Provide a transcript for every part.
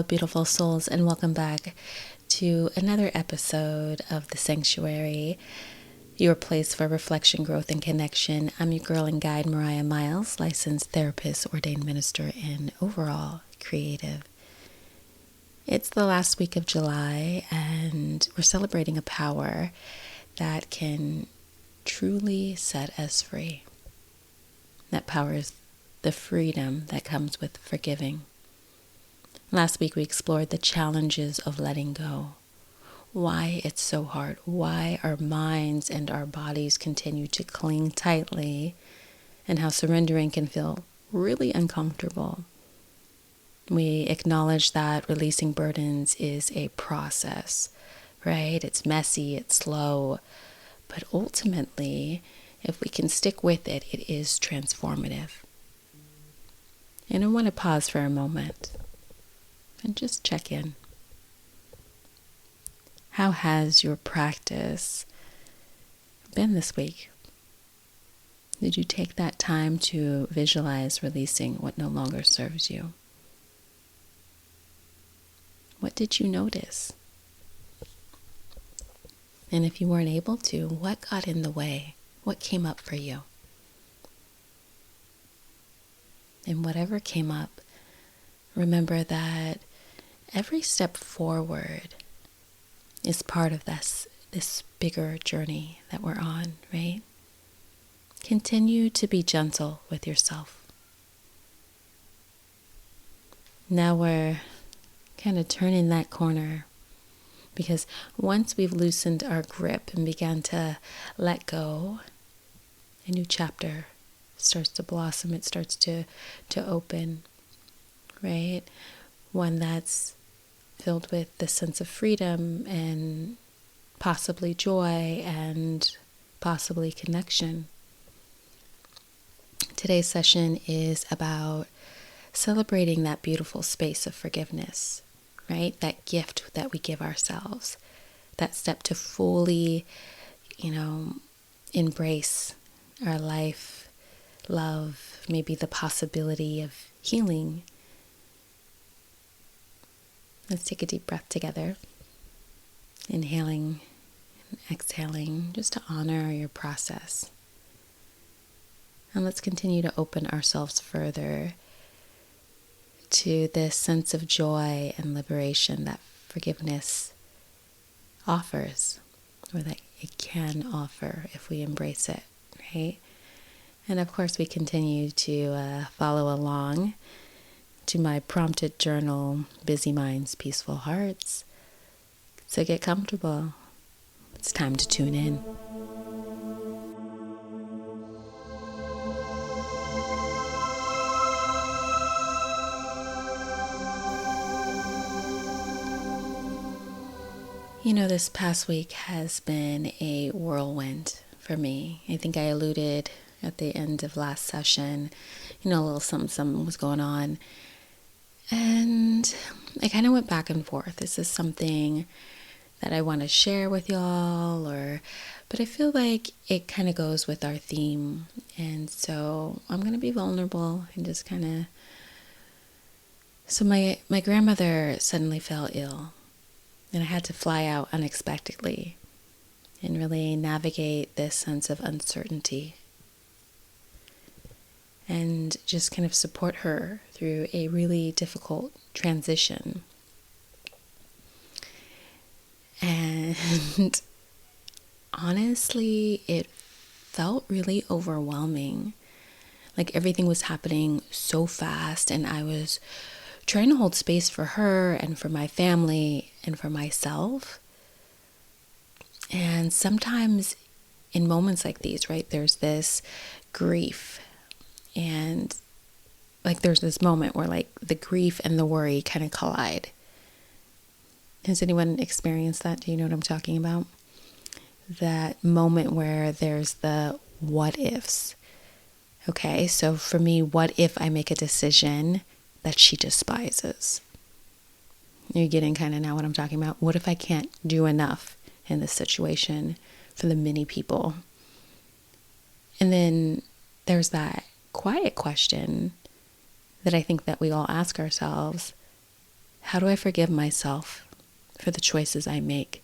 Hello, beautiful souls, and welcome back to another episode of The Sanctuary, your place for reflection, growth, and connection. I'm your girl and guide, Mariah Miles, licensed therapist, ordained minister, and overall creative. It's the last week of July, and we're celebrating a power that can truly set us free. That power is the freedom that comes with forgiving. Last week we explored the challenges of letting go, why it's so hard, why our minds and our bodies continue to cling tightly, and how surrendering can feel really uncomfortable. We acknowledge that releasing burdens is a process, right? It's messy, it's slow, but ultimately, if we can stick with it, it is transformative. And I want to pause for a moment and just check in. How has your practice been this week? Did you take that time to visualize releasing what no longer serves you? What did you notice? And if you weren't able to, what got in the way? What came up for you? And whatever came up, remember that every step forward is part of this bigger journey that we're on, right? Continue to be gentle with yourself. Now we're kind of turning that corner, because once we've loosened our grip and began to let go, a new chapter starts to blossom. It starts to open, right? One that's filled with the sense of freedom and possibly joy and possibly connection. Today's session is about celebrating that beautiful space of forgiveness, right? That gift that we give ourselves, that step to fully, embrace our life, love, maybe the possibility of healing. Let's take a deep breath together. Inhaling and exhaling, just to honor your process. And let's continue to open ourselves further to this sense of joy and liberation that forgiveness offers, or that it can offer if we embrace it, right? And of course, we continue to follow along to my prompted journal, Busy Minds, Peaceful Hearts. So get comfortable. It's time to tune in. This past week has been a whirlwind for me. I think I alluded at the end of last session, a little something was going on. And I kind of went back and forth. Is this something that I want to share with y'all? But I feel like it kind of goes with our theme. And so I'm going to be vulnerable and just kind of... So my grandmother suddenly fell ill. And I had to fly out unexpectedly and really navigate this sense of uncertainty and just kind of support her through a really difficult transition. And honestly, it felt really overwhelming. Like everything was happening so fast, and I was trying to hold space for her and for my family and for myself. And sometimes in moments like these, right, there's this grief, and like there's this moment where like the grief and the worry kind of collide. Has anyone experienced that? Do you know what I'm talking about? That moment where there's the what ifs. Okay, so for me, what if I make a decision that she despises? You're getting kind of now what I'm talking about. What if I can't do enough in this situation for the many people? And then there's that quiet question that I think that we all ask ourselves. How do I forgive myself for the choices I make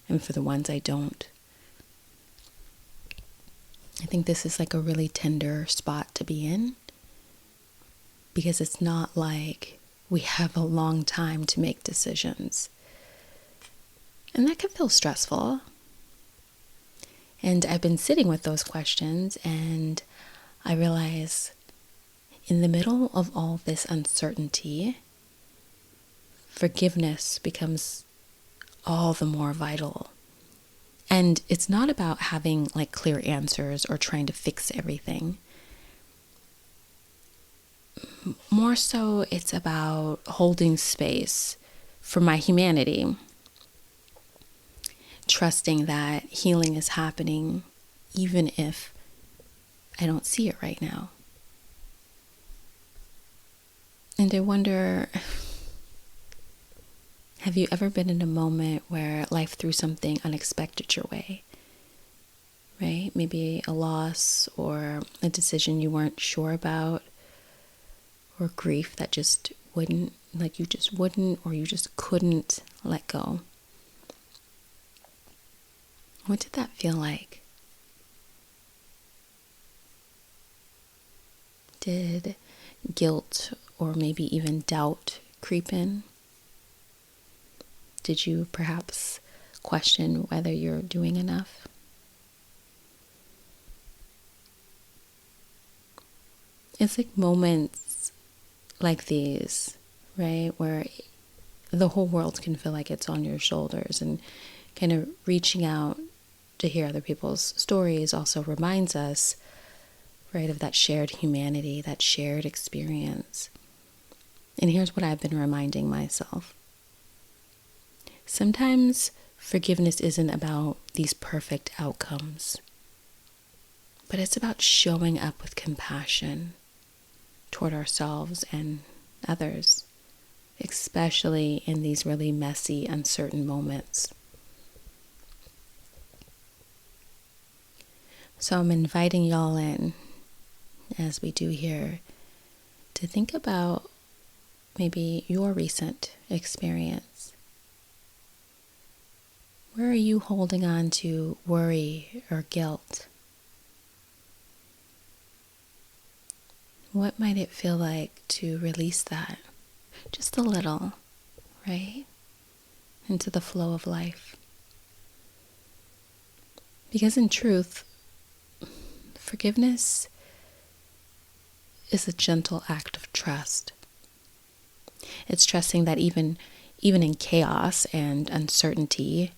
and for the ones I don't? I think this is like a really tender spot to be in, because it's not like we have a long time to make decisions. And that can feel stressful. And I've been sitting with those questions, and I realize in the middle of all this uncertainty, forgiveness becomes all the more vital. And it's not about having like clear answers or trying to fix everything. More so, it's about holding space for my humanity, trusting that healing is happening even if I don't see it right now. And I wonder, have you ever been in a moment where life threw something unexpected your way? Right? Maybe a loss or a decision you weren't sure about, or grief that just wouldn't, like you just wouldn't, or you just couldn't let go. What did that feel like? Did guilt or maybe even doubt creep in? Did you perhaps question whether you're doing enough? It's like moments like these, right, where the whole world can feel like it's on your shoulders, and kind of reaching out to hear other people's stories also reminds us, right, of that shared humanity, that shared experience. And here's what I've been reminding myself. Sometimes forgiveness isn't about these perfect outcomes, but it's about showing up with compassion toward ourselves and others, especially in these really messy, uncertain moments. So I'm inviting y'all in, as we do here, to think about maybe your recent experience. Where are you holding on to worry or guilt? What might it feel like to release that? Just a little, right? Into the flow of life. Because in truth, forgiveness is a gentle act of trust. It's trusting that even in chaos and uncertainty,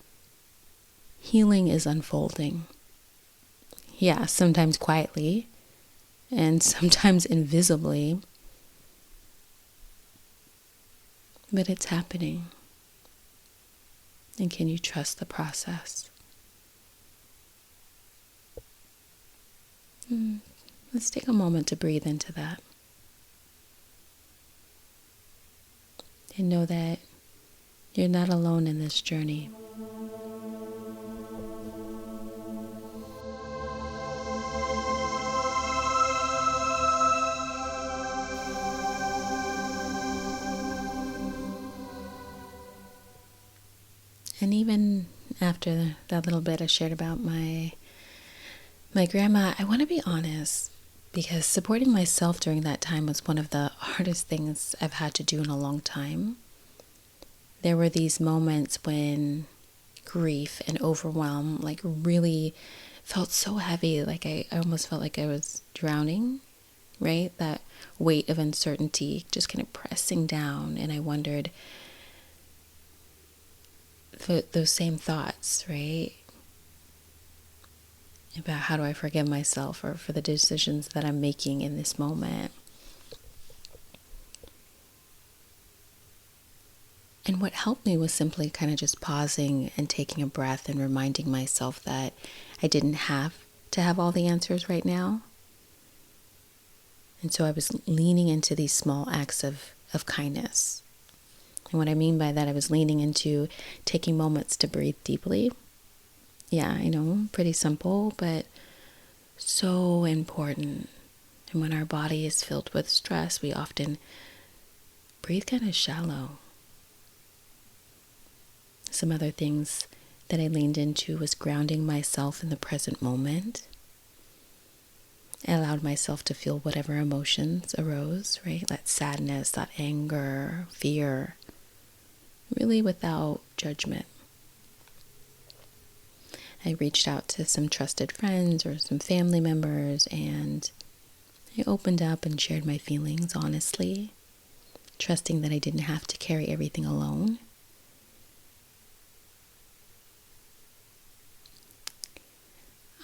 healing is unfolding. Yeah, sometimes quietly and sometimes invisibly, but it's happening. And can you trust the process? Let's take a moment to breathe into that. And know that you're not alone in this journey. And even after that little bit I shared about my grandma, I want to be honest, because supporting myself during that time was one of the hardest things I've had to do in a long time. There were these moments when grief and overwhelm like really felt so heavy, like I almost felt like I was drowning, right? That weight of uncertainty just kind of pressing down, and I wondered those same thoughts, right? About how do I forgive myself or for the decisions that I'm making in this moment. And what helped me was simply kind of just pausing and taking a breath and reminding myself that I didn't have to have all the answers right now. And so I was leaning into these small acts of kindness. And what I mean by that, I was leaning into taking moments to breathe deeply. Yeah, I know, pretty simple, but so important. And when our body is filled with stress, we often breathe kind of shallow, Some other things that I leaned into was grounding myself in the present moment. I allowed myself to feel whatever emotions arose, right? That sadness, that anger, fear, really without judgment. I reached out to some trusted friends or some family members, and I opened up and shared my feelings honestly, trusting that I didn't have to carry everything alone.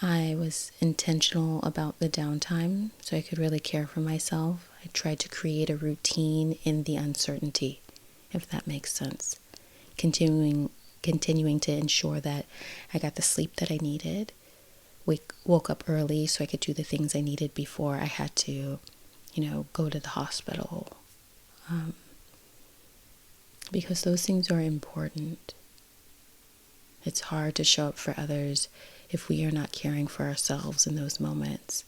I was intentional about the downtime so I could really care for myself. I tried to create a routine in the uncertainty, if that makes sense. Continuing to ensure that I got the sleep that I needed. Woke up early so I could do the things I needed before I had to, go to the hospital. Because those things are important. It's hard to show up for others if we are not caring for ourselves in those moments.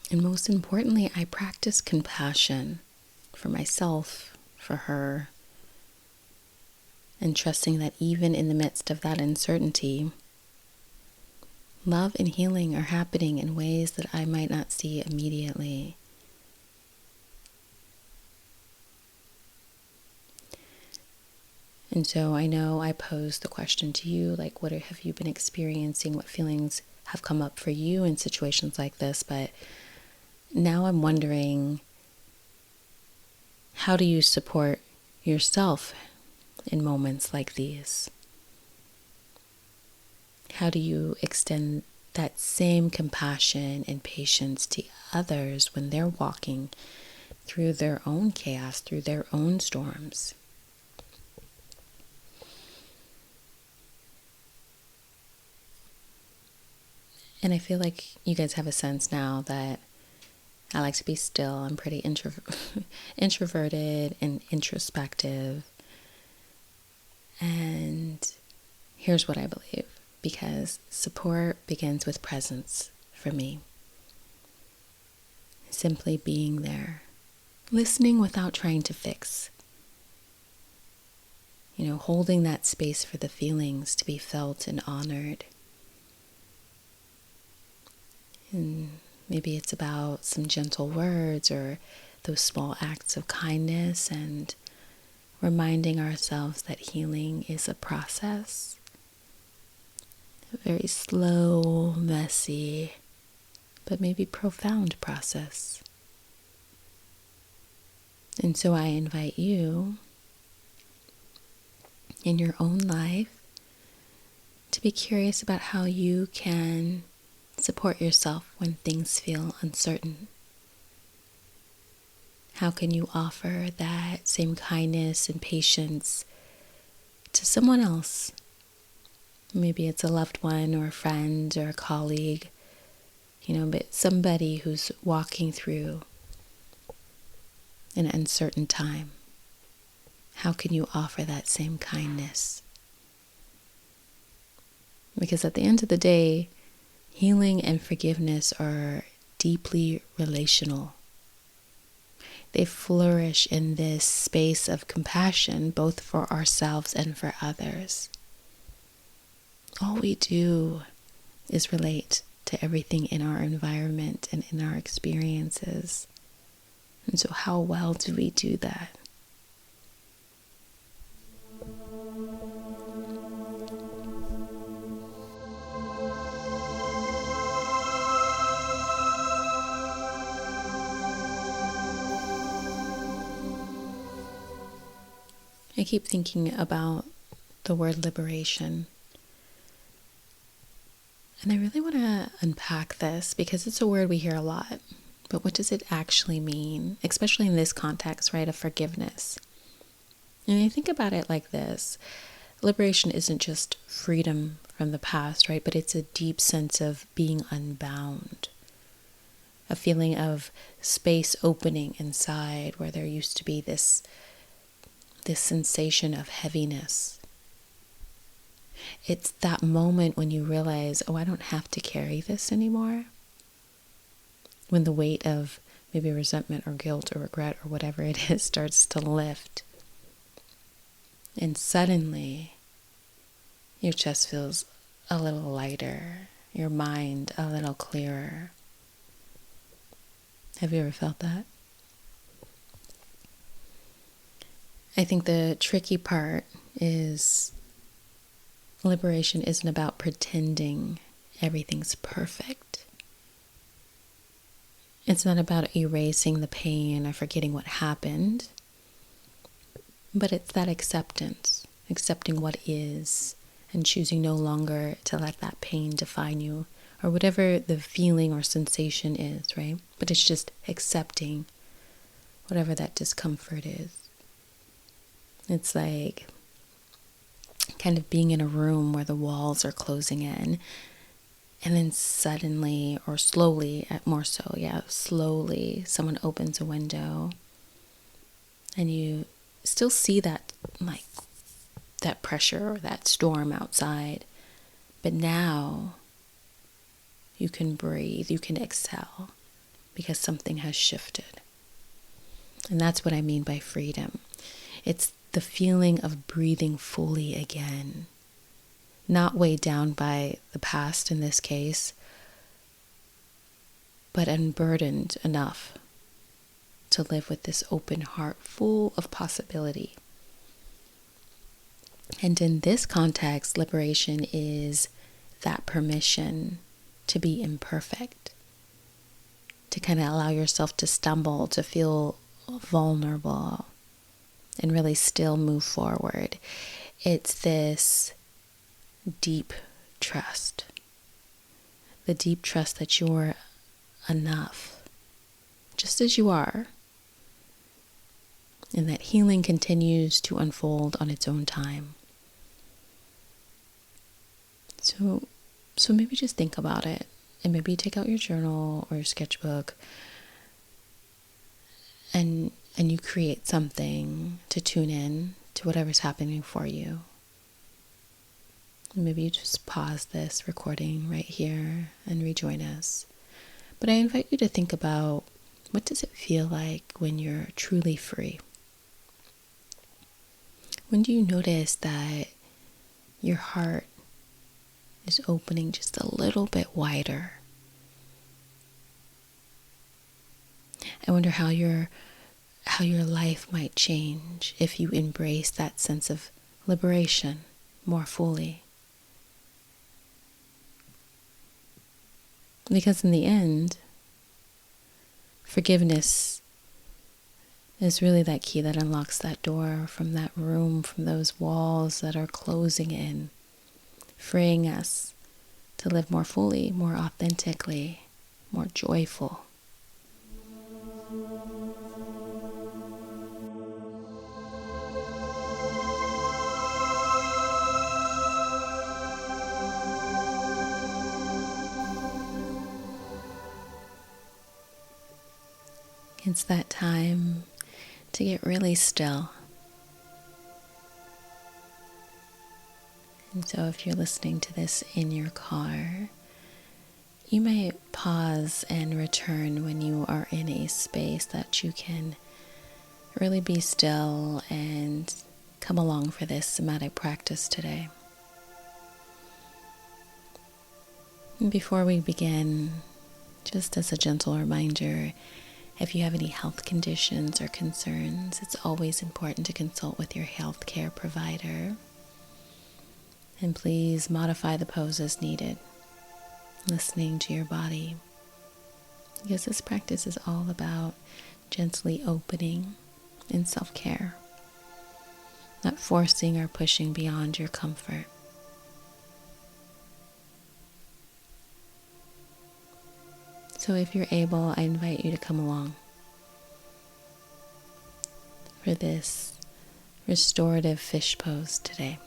And most importantly, I practice compassion for myself, for her, and trusting that even in the midst of that uncertainty, love and healing are happening in ways that I might not see immediately. And so I know I posed the question to you, like, what have you been experiencing? What feelings have come up for you in situations like this? But now I'm wondering, how do you support yourself in moments like these? How do you extend that same compassion and patience to others when they're walking through their own chaos, through their own storms? And I feel like you guys have a sense now that I like to be still. I'm pretty introverted and introspective. And here's what I believe, because support begins with presence for me. Simply being there, listening without trying to fix. Holding that space for the feelings to be felt and honored. And maybe it's about some gentle words or those small acts of kindness, and reminding ourselves that healing is a process. A very slow, messy, but maybe profound process. And so I invite you in your own life to be curious about how you can support yourself when things feel uncertain. How can you offer that same kindness and patience to someone else? Maybe it's a loved one or a friend or a colleague, but somebody who's walking through an uncertain time. How can you offer that same kindness? Because at the end of the day, healing and forgiveness are deeply relational. They flourish in this space of compassion, both for ourselves and for others. All we do is relate to everything in our environment and in our experiences. And so how well do we do that? I keep thinking about the word liberation. And I really want to unpack this because it's a word we hear a lot. But what does it actually mean, especially in this context, right, of forgiveness? And I think about it like this. Liberation isn't just freedom from the past, right? But it's a deep sense of being unbound. A feeling of space opening inside where there used to be this sensation of heaviness. It's that moment when you realize, I don't have to carry this anymore. When the weight of maybe resentment or guilt or regret or whatever it is starts to lift. And suddenly, your chest feels a little lighter, your mind a little clearer. Have you ever felt that? I think the tricky part is liberation isn't about pretending everything's perfect. It's not about erasing the pain or forgetting what happened, but it's that acceptance, accepting what is, and choosing no longer to let that pain define you, or whatever the feeling or sensation is, right? But it's just accepting whatever that discomfort is. It's like kind of being in a room where the walls are closing in, and then suddenly, or slowly, more so, slowly, someone opens a window, and you still see that, like, that pressure or that storm outside, but now you can breathe, you can exhale, because something has shifted. And that's what I mean by freedom. It's the feeling of breathing fully again, not weighed down by the past in this case, but unburdened enough to live with this open heart full of possibility. And in this context, liberation is that permission to be imperfect, to kind of allow yourself to stumble, to feel vulnerable, and really still move forward. It's this deep trust, the deep trust that you're enough, just as you are, and that healing continues to unfold on its own time. So maybe just think about it, and maybe take out your journal or your sketchbook, and you create something to tune in to whatever's happening for you. And maybe you just pause this recording right here and rejoin us. But I invite you to think about, what does it feel like when you're truly free? When do you notice that your heart is opening just a little bit wider? I wonder how your life might change if you embrace that sense of liberation more fully. Because in the end, forgiveness is really that key that unlocks that door from that room, from those walls that are closing in, freeing us to live more fully, more authentically, more joyful. It's that time to get really still. And so if you're listening to this in your car, you may pause and return when you are in a space that you can really be still and come along for this somatic practice today. And before we begin, just as a gentle reminder, if you have any health conditions or concerns, it's always important to consult with your healthcare provider. And please modify the pose as needed, listening to your body. Because this practice is all about gently opening and self-care, not forcing or pushing beyond your comfort. So if you're able, I invite you to come along for this restorative fish pose today.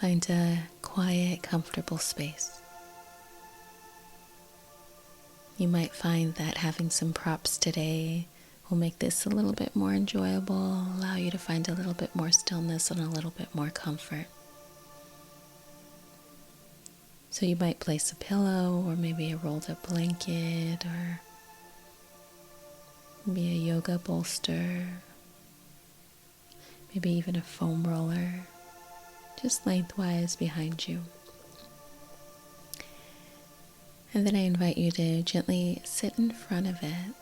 Find a quiet, comfortable space. You might find that having some props today will make this a little bit more enjoyable, allow you to find a little bit more stillness and a little bit more comfort. So you might place a pillow or maybe a rolled up blanket or Maybe a yoga bolster, maybe even a foam roller, just lengthwise behind you. And then I invite you to gently sit in front of it,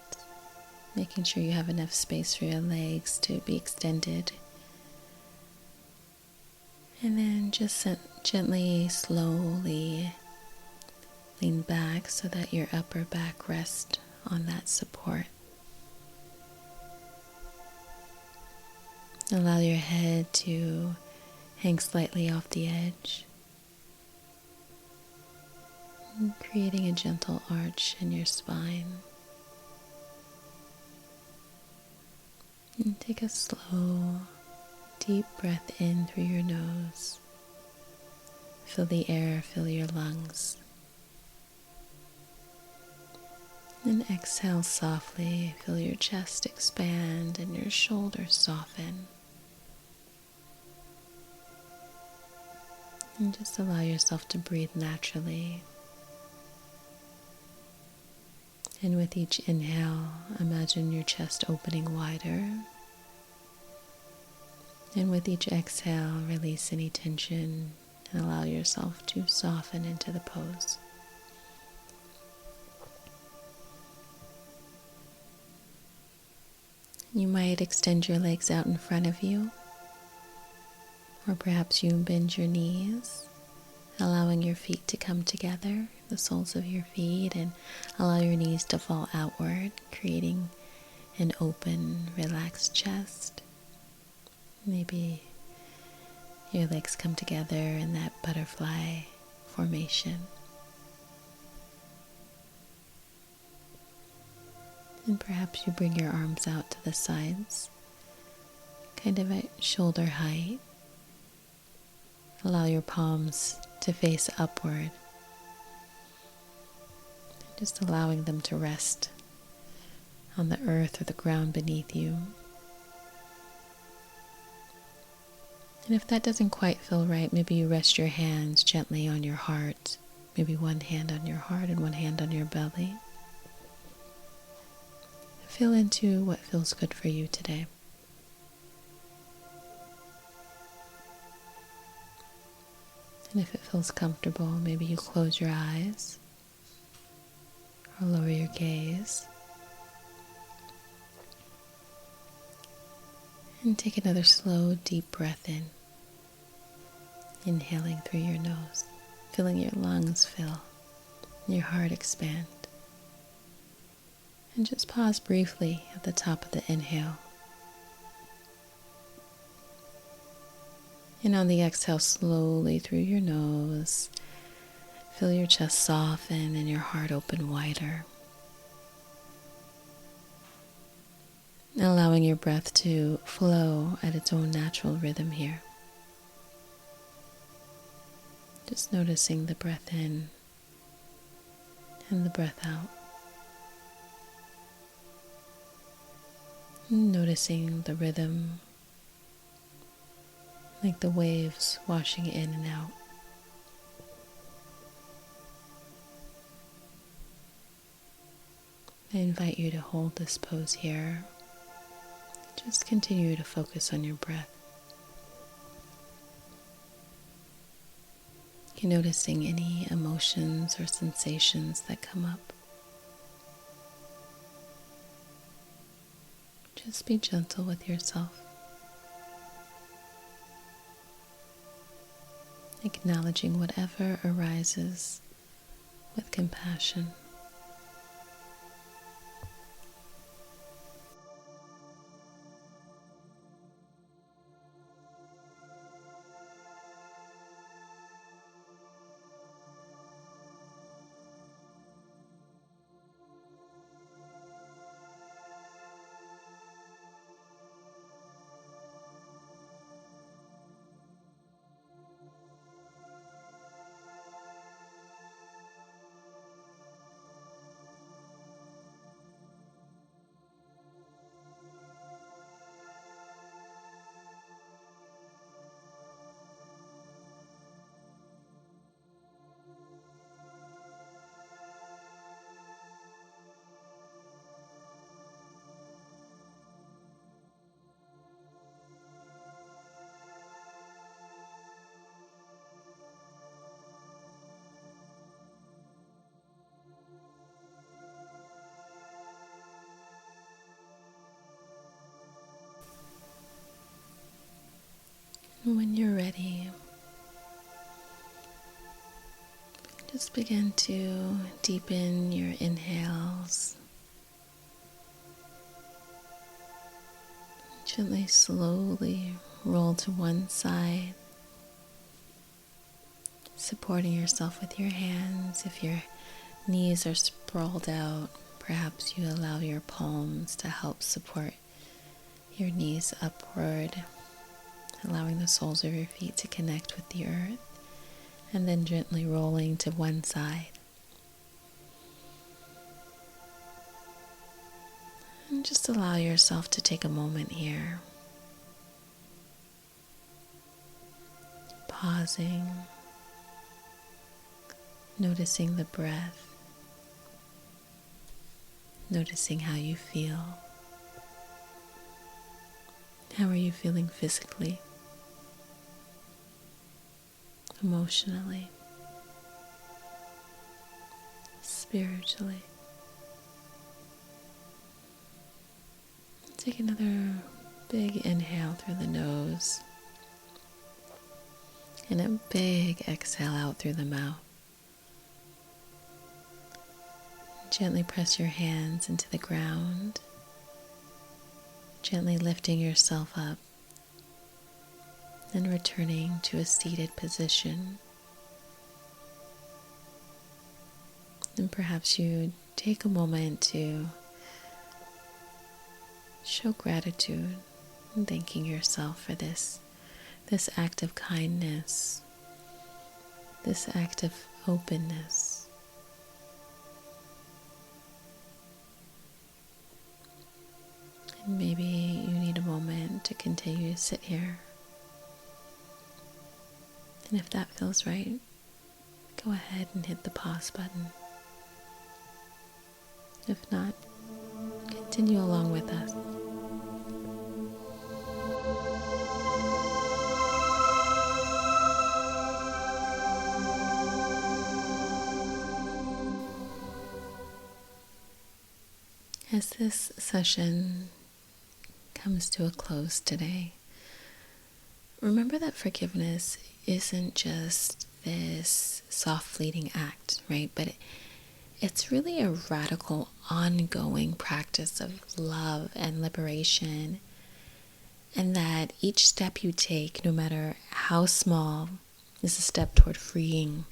making sure you have enough space for your legs to be extended. And then just gently, slowly lean back so that your upper back rests on that support. Allow your head to hang slightly off the edge, creating a gentle arch in your spine. And take a slow, deep breath in through your nose. Feel the air fill your lungs. And exhale softly. Feel your chest expand and your shoulders soften. And just allow yourself to breathe naturally. And with each inhale, imagine your chest opening wider. And with each exhale, release any tension and allow yourself to soften into the pose. You might extend your legs out in front of you, or perhaps you bend your knees, allowing your feet to come together, the soles of your feet, and allow your knees to fall outward, creating an open, relaxed chest. Maybe your legs come together in that butterfly formation. And perhaps you bring your arms out to the sides, kind of at shoulder height. Allow your palms to face upward, just allowing them to rest on the earth or the ground beneath you. And if that doesn't quite feel right, maybe you rest your hands gently on your heart, maybe one hand on your heart and one hand on your belly. Feel into what feels good for you today. And if it feels comfortable, maybe you close your eyes or lower your gaze. And take another slow, deep breath in. Inhaling through your nose, feeling your lungs fill, your heart expand. And just pause briefly at the top of the inhale. And on the exhale, slowly through your nose, feel your chest soften and your heart open wider. Allowing your breath to flow at its own natural rhythm here. Just noticing the breath in and the breath out. Noticing the rhythm, like the waves washing in and out. I invite you to hold this pose here. Just continue to focus on your breath. You're noticing any emotions or sensations that come up. Just be gentle with yourself. Acknowledging whatever arises with compassion. Just begin to deepen your inhales. Gently, slowly roll to one side, supporting yourself with your hands. If your knees are sprawled out, perhaps you allow your palms to help support your knees upward, allowing the soles of your feet to connect with the earth, and then gently rolling to one side. And just allow yourself to take a moment here, pausing, noticing the breath, noticing how you feel. How are you feeling physically, emotionally, spiritually? Take another big inhale through the nose and a big exhale out through the mouth. Gently press your hands into the ground, gently lifting yourself up and returning to a seated position. And perhaps you take a moment to show gratitude and thanking yourself for this act of kindness, this act of openness. And maybe you need a moment to continue to sit here. And if that feels right, go ahead and hit the pause button. If not, continue along with us. As this session comes to a close today, remember that forgiveness isn't just this soft, fleeting act, right? But it's really a radical, ongoing practice of love and liberation. And that each step you take, no matter how small, is a step toward freeing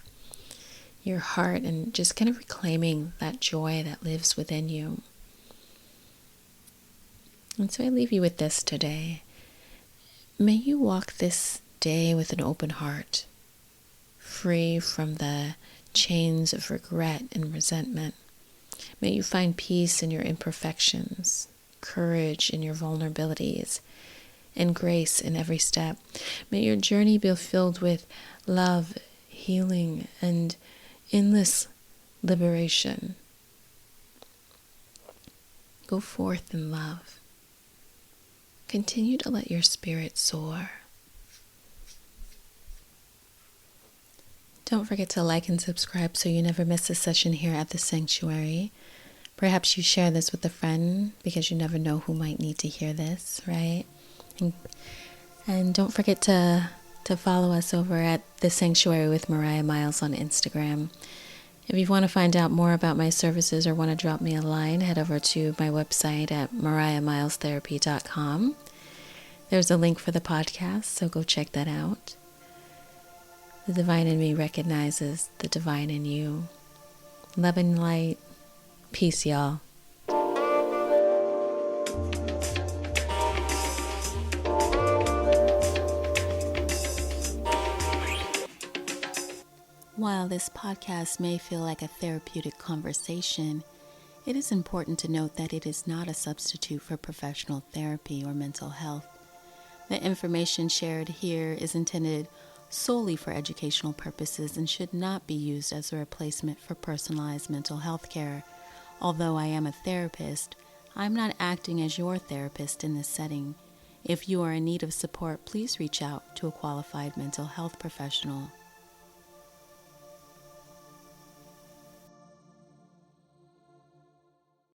your heart and just kind of reclaiming that joy that lives within you. And so I leave you with this today. May you walk this day with an open heart, free from the chains of regret and resentment. May you find peace in your imperfections, courage in your vulnerabilities, and grace in every step. May your journey be filled with love, healing, and endless liberation. Go forth in love. Continue to let your spirit soar. Don't forget to like and subscribe so you never miss a session here at the Sanctuary. Perhaps you share this with a friend because you never know who might need to hear this, right? And don't forget to follow us over at The Sanctuary with Mariah Miles on Instagram. If you want to find out more about my services or want to drop me a line, head over to my website at mariahmilestherapy.com. There's a link for the podcast, so go check that out. The divine in me recognizes the divine in you. Love and light. Peace, y'all. While this podcast may feel like a therapeutic conversation, it is important to note that it is not a substitute for professional therapy or mental health. The information shared here is intended solely for educational purposes and should not be used as a replacement for personalized mental health care. Although I am a therapist, I'm not acting as your therapist in this setting. If you are in need of support, please reach out to a qualified mental health professional.